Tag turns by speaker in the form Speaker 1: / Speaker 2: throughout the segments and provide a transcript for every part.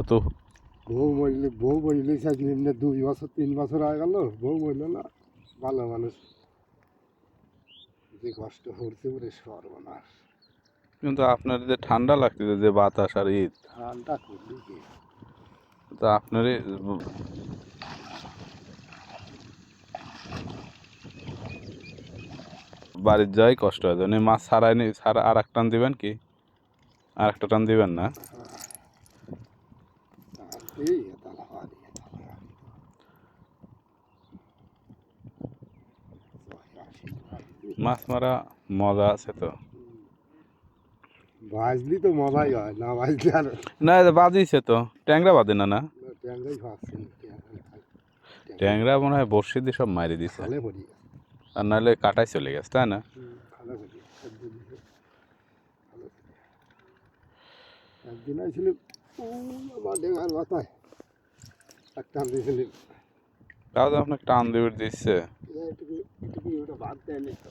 Speaker 1: তো
Speaker 2: বউ মরিলে নিম্নে 2 বছর 3 বছর হয়ে গেল, বউ মরিল না। ভালো মানুষ যে কষ্ট করছে ওরে সর্বনাশ।
Speaker 1: কিন্তু আপনার যে ঠান্ডা লাগতেছে যে বাতাস আর ঈদ,
Speaker 2: ঠান্ডা করলি কি
Speaker 1: তো আপনারই বাড়ির যাই কষ্ট হয়। মানে মাছ ছাড়াই ছাড়া আর এক টান দিবেন কি? আর একটা টান দিবেন না?
Speaker 2: এই তালা হারি
Speaker 1: মাছ মারা মজা আছে তো।
Speaker 2: ভাজলি তো মজাই হয়, না ভাজলি আর
Speaker 1: না বাজিছে তো, ট্যাংরা বাদে না না?
Speaker 2: ট্যাংরাই খাচ্ছে
Speaker 1: ট্যাংরা মনে হয় বড়শি দিয়ে সব মারি দিছে,
Speaker 2: খালে পড়ি গেছে।
Speaker 1: আর নাহলে কাটাই চলে গেছে, তাই না?
Speaker 2: খালে পড়ি একদিন আইছিল আমার ডেঙ্গার মাথায় একটা দিয়েছিল,
Speaker 1: তাও তো আপনাকে টান দেবে দিচ্ছে।
Speaker 2: এটুকু ওটা বাদ দেয়নি তো,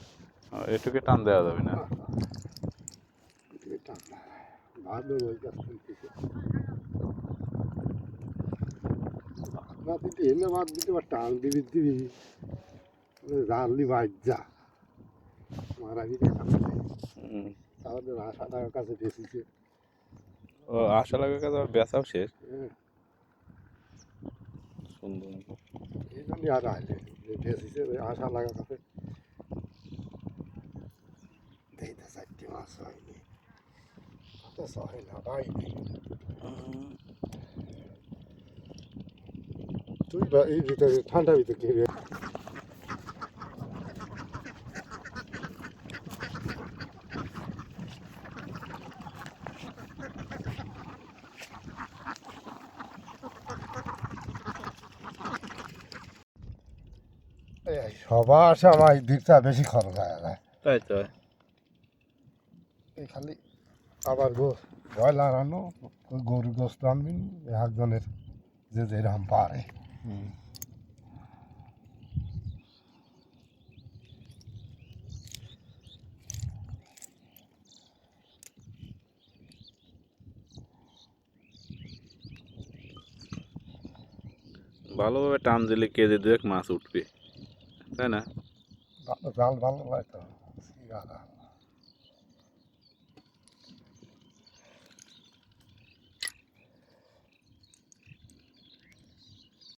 Speaker 1: এটুকু টান দেওয়া যাবে না।
Speaker 2: টান বাদ দেবো ওই কাজ করতেছে। বাদ দিতে এনে বাদ দিতে বা টান দিবি জানলি বাইর যা মারা দিতে খাচ্ছে। তাহলে আশা টাকার কাছে বেশিছে।
Speaker 1: ও আশা লাগার কাছে আবার বেচাও শেষ। সুন্দর।
Speaker 2: এই জন্যই আর আইলে বেশিছে আশা লাগার কাছে। দেখতে 4টি মাছ হয়নি, কত সহে না হয়নি। তুই এই ভিতরে ঠান্ডার ভিতরে কে সবার আসে আমার দিকটা বেশি খরচ হয়ে যায়।
Speaker 1: তাই তো।
Speaker 2: এই খালি আবার ব্রয়লার আনো, গরুর গোস্ত আনবি, একজনের যে যেরকম পারে।
Speaker 1: ভালোভাবে টান দিলে কেজি 2 মাছ উঠবে, তাই না?
Speaker 2: জাল ভালো লাগে তো।